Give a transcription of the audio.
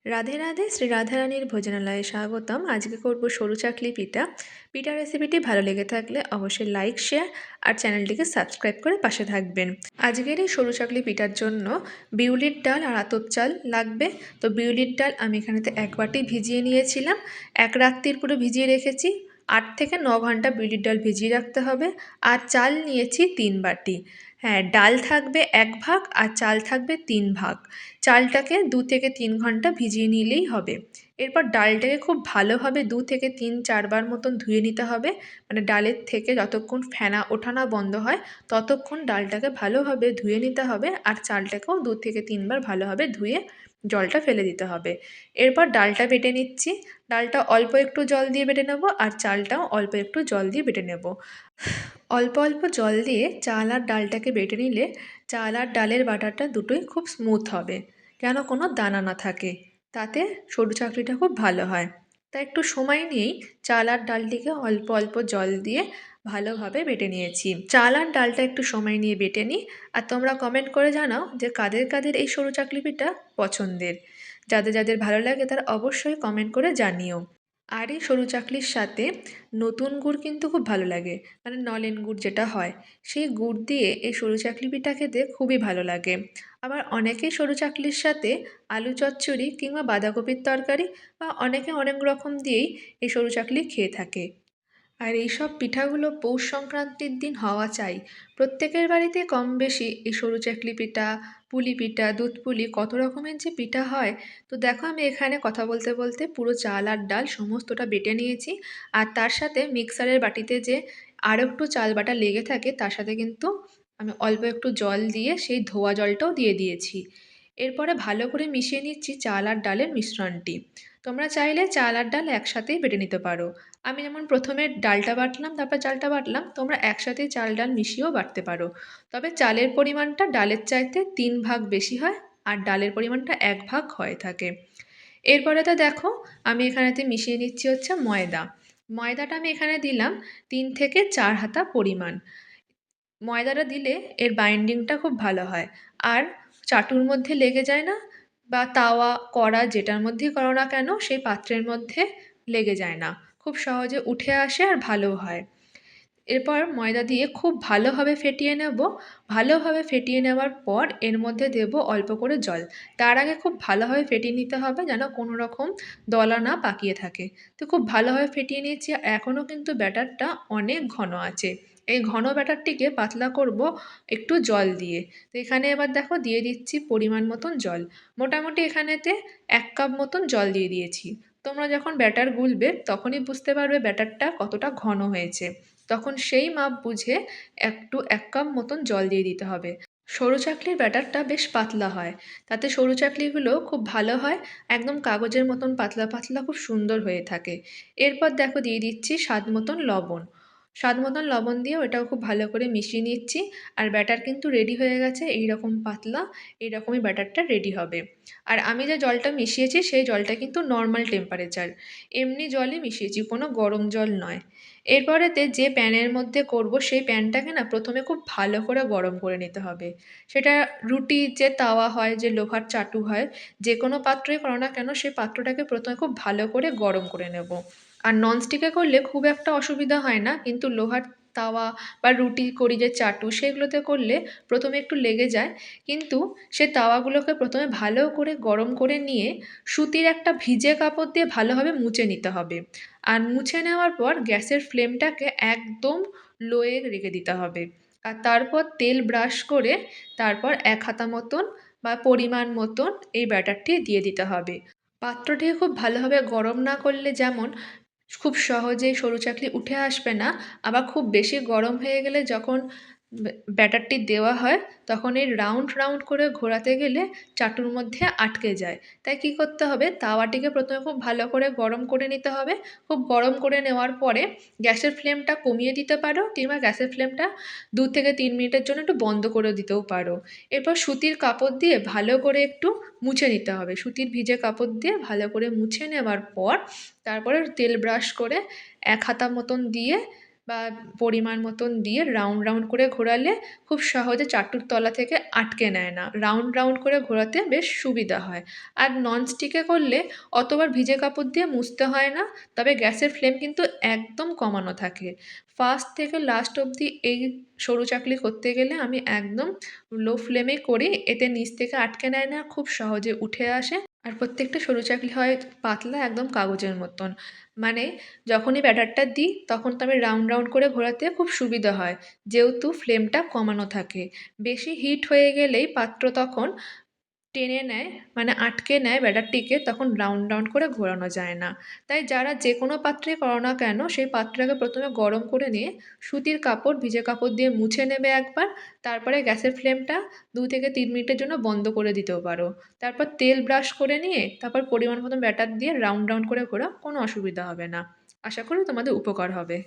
রাধে রাধে, শ্রী রাধারানীর ভোজনালয়ে স্বাগতম। আজকে করব সরু চাকলি পিঠা। পিঠা রেসিপিটি ভালো লেগে থাকলে অবশ্যই লাইক, শেয়ার আর চ্যানেলটিকে সাবস্ক্রাইব করে পাশে থাকবেন। আজকের এই সরু চাকলি পিঠার জন্য বিউলির ডাল আর আতপ চাল লাগবে। তো বিউলির ডাল আমি এখানেতে 1 বাটি ভিজিয়ে নিয়েছিলাম। 1 রাত্রির পুরো ভিজিয়ে রেখেছি। 8 থেকে 9 ঘন্টা বিউলির ডাল ভিজিয়ে রাখতে হবে। আর চাল নিয়েছি 3 বাটি। হ্যাঁ, ডাল থাকবে 1 ভাগ আর চাল থাকবে 3 ভাগ। চালটাকে 2 থেকে 3 ঘন্টা ভিজিয়ে নিলেই হবে। এরপর ডালটাকে খুব ভালোভাবে 2 থেকে 3-4 বার মতন ধুয়ে নিতে হবে। মানে ডালের থেকে যতক্ষণ ফেনা ওঠা না বন্ধ হয় ততক্ষণ ডালটাকে ভালোভাবে ধুয়ে নিতে হবে, আর চালটাকেও 2 থেকে 3 বার ভালোভাবে ধুয়ে জলটা ফেলে দিতে হবে। এরপর ডালটা বেটে নিচ্ছি। ডালটা অল্প একটু জল দিয়ে বেটে নেব, আর চালটাও অল্প একটু জল দিয়ে বেটে নেব। অল্প অল্প জল দিয়ে চাল আর ডালটাকে বেটে নিলে চাল আর ডালের বাটারটা দুটোই খুব স্মুথ হবে, যেন কোনো দানা না থাকে। তাতে সরু চাকলিটা খুব ভালো হয়। তাই একটু সময় নিয়েই চাল আর ডালটিকে অল্প অল্প জল দিয়ে ভালোভাবে বেটে নিয়েছি। চাল আর ডালটা একটু সময় নিয়ে বেটে নিই। আর তোমরা কমেন্ট করে জানাও যে কাদের কাদের এই সরু চাকলি পিঠা পছন্দের। যাদের যাদের ভালো লাগে তারা অবশ্যই কমেন্ট করে জানিও। আর এই সরু চাকলির সাথে নতুন গুড় কিন্তু খুব ভালো লাগে, মানে নলেন গুড় যেটা হয়, সেই গুড় দিয়ে এই সরু চাকলি পিঠা খেতে খুবই ভালো লাগে। আবার অনেকেই সরু চাকলির সাথে আলু চচ্চড়ি কিংবা বাঁধাকপির তরকারি বা অনেকে অনেক রকম দিয়েই এই সরু চাকলি খেয়ে থাকে। আর এইসব পিঠাগুলো পৌষ সংক্রান্তির দিন হওয়া চাই। প্রত্যেকের বাড়িতে কম বেশি এই সরু চাকলি পিঠা, পুলি পিঠা, দুধ পুলি, কত রকমের যে পিঠা হয়। তো দেখো, আমি এখানে কথা বলতে বলতে পুরো চাল আর ডাল সমস্তটা বেটে নিয়েছি। আর তার সাথে মিক্সারের বাটিতে যে আরও একটু চাল বাটা লেগে থাকে তার সাথে কিন্তু আমি অল্প একটু জল দিয়ে সেই ধোয়া জলটাও দিয়ে দিয়েছি। এরপরে ভালো করে মিশিয়ে নিচ্ছি চাল আর ডালের মিশ্রণটি। তোমরা চাইলে চাল আর ডাল একসাথেই বেটে নিতে পারো। আমি যেমন প্রথমে ডালটা বাটলাম, তারপর চালটা বাটলাম, তোমরা একসাথেই চাল ডাল মিশিয়েও বাটতে পারো। তবে চালের পরিমাণটা ডালের চাইতে 3 ভাগ বেশি হয়, আর ডালের পরিমাণটা 1 ভাগ হয়ে থাকে। এরপরেতে দেখো, আমি এখানেতে মিশিয়ে নিচ্ছি হচ্ছে ময়দা। ময়দাটা আমি এখানে দিলাম 3 থেকে 4 হাতা পরিমাণ। ময়দাটা দিলে এর বাইন্ডিংটা খুব ভালো হয়, আর চাটুর মধ্যে লেগে যায় না, বা তাওয়া, কড়া যেটার মধ্যেই করো না কেন সেই পাত্রের মধ্যে লেগে যায় না, খুব সহজে উঠে আসে আর ভালোও হয়। এরপর ময়দা দিয়ে খুব ভালোভাবে ফেটিয়ে নেব। ভালোভাবে ফেটিয়ে নেওয়ার পর এর মধ্যে দেব অল্প করে জল। তার আগে খুব ভালোভাবে ফেটিয়ে নিতে হবে যেন কোনো রকম দলা না পাকিয়ে থাকে। তো খুব ভালোভাবে ফেটিয়ে নিয়েছি। এখনও কিন্তু ব্যাটারটা অনেক ঘন আছে। এই ঘন ব্যাটারটিকে পাতলা করব একটু জল দিয়ে। তো এখানে এবার দেখো দিয়ে দিচ্ছি পরিমাণ মতন জল। মোটামুটি এখানেতে 1 কাপ মতন জল দিয়ে দিয়েছি। তোমরা যখন ব্যাটার গুলবে তখনই বুঝতে পারবে ব্যাটারটা কতটা ঘন হয়েছে। তখন সেই মাপ বুঝে একটু 1 কাপ মতন জল দিয়ে দিতে হবে। সরু চাকলির ব্যাটারটা বেশ পাতলা হয়, তাতে সরু চাকলিগুলো খুব ভালো হয়, একদম কাগজের মতন পাতলা পাতলা খুব সুন্দর হয়ে থাকে। এরপর দেখো দিয়ে দিচ্ছি স্বাদ মতন লবণ। স্বাদ মতন লবণ দিয়ে ওটাও খুব ভালো করে মিশিয়ে নিচ্ছি। আর ব্যাটার কিন্তু রেডি হয়ে গেছে, এইরকম পাতলা, এইরকমই ব্যাটারটা রেডি হবে। আর আমি যে জলটা মিশিয়েছি সেই জলটা কিন্তু নর্মাল টেম্পারেচার, এমনি জলই মিশিয়েছি, কোনো গরম জল নয়। এরপরেতে যে প্যানের মধ্যে করব সেই প্যানটাকে না প্রথমে খুব ভালো করে গরম করে নিতে হবে। সেটা রুটির যে তাওয়া হয়, যে লোহার চাটু হয়, যে কোনো পাত্রই করো না কেন সেই পাত্রটাকে প্রথমে খুব ভালো করে গরম করে নেব। আর ননস্টিকে করলে খুব একটা অসুবিধা হয় না, কিন্তু লোহার তাওয়া বা রুটি করি যে চাটু সেগুলোতে করলে প্রথমে একটু লেগে যায়। কিন্তু সে তাওয়াগুলোকে প্রথমে ভালো করে গরম করে নিয়ে সুতির একটা ভিজে কাপড় দিয়ে ভালোভাবে মুছে নিতে হবে। আর মুছে নেওয়ার পর গ্যাসের ফ্লেমটাকে একদম লোয়ে রেখে দিতে হবে। আর তারপর তেল ব্রাশ করে তারপর 1 হাতা মতন বা পরিমাণ মতন এই ব্যাটারটি দিয়ে দিতে হবে। পাত্রটিকে খুব ভালোভাবে গরম না করলে যেমন খুব সহজেই সরু চাকলি উঠে আসবে না, আবার খুব বেশি গরম হয়ে গেলে যখন ব্যাটারটি দেওয়া হয় তখন এই রাউন্ড রাউন্ড করে ঘোরাতে গেলে চাটুর মধ্যে আটকে যায়। তাই কী করতে হবে, তাওয়াটিকে প্রথমে খুব ভালো করে গরম করে নিতে হবে। খুব গরম করে নেওয়ার পরে গ্যাসের ফ্লেমটা কমিয়ে দিতে পারো, কিংবা গ্যাসের ফ্লেমটা 2 থেকে 3 মিনিটের জন্য একটু বন্ধ করে দিতেও পারো। এরপর সুতির কাপড় দিয়ে ভালো করে একটু মুছে নিতে হবে। সুতির ভিজে কাপড় দিয়ে ভালো করে মুছে নেওয়ার পর তারপরে তেল ব্রাশ করে 1 হাতা মতন দিয়ে বা পরিমাণ মতন দিয়ে রাউন্ড রাউন্ড করে ঘোরালে খুব সহজে চাটুর তলা থেকে আটকে নেয় না। রাউন্ড রাউন্ড করে ঘোরাতে বেশ সুবিধা হয়। আর ননস্টিকে করলে অতবার ভিজে কাপড় দিয়ে মুছতে হয় না। তবে গ্যাসের ফ্লেম কিন্তু একদম কমানো থাকে। ফার্স্ট থেকে লাস্ট অবধি এই সরু চাকলি করতে গেলে আমি একদম লো ফ্লেমে করি। এতে নিচ থেকে আটকে নেয় না, খুব সহজে উঠে আসে। আর প্রত্যেকটা সরু চাকলি হয় পাতলা একদম কাগজের মতন। মানে যখনই ব্যাটারটা দিই তখন তো আমি রাউন্ড রাউন্ড করে ঘোরাতে খুব সুবিধা হয়, যেহেতু ফ্লেমটা কমানো থাকে। বেশি হিট হয়ে গেলেই পাত্র তখন টেনে নেয়, মানে আটকে নেয় ব্যাটারটিকে, তখন রাউন্ড রাউন্ড করে ঘোরানো যায় না। তাই যারা যে কোনো পাত্রেই করো না কেন, সেই পাত্রটাকে প্রথমে গরম করে নিয়ে সুতির কাপড়, ভিজে কাপড় দিয়ে মুছে নেবে একবার। তারপরে গ্যাসের ফ্লেমটা 2 থেকে 3 মিনিটের জন্য বন্ধ করে দিতেও পারো। তারপর তেল ব্রাশ করে নিয়ে তারপর পরিমাণ মতো ব্যাটার দিয়ে রাউন্ড রাউন্ড করে ঘোরাও, কোনো অসুবিধা হবে না। আশা করি তোমাদের উপকার হবে।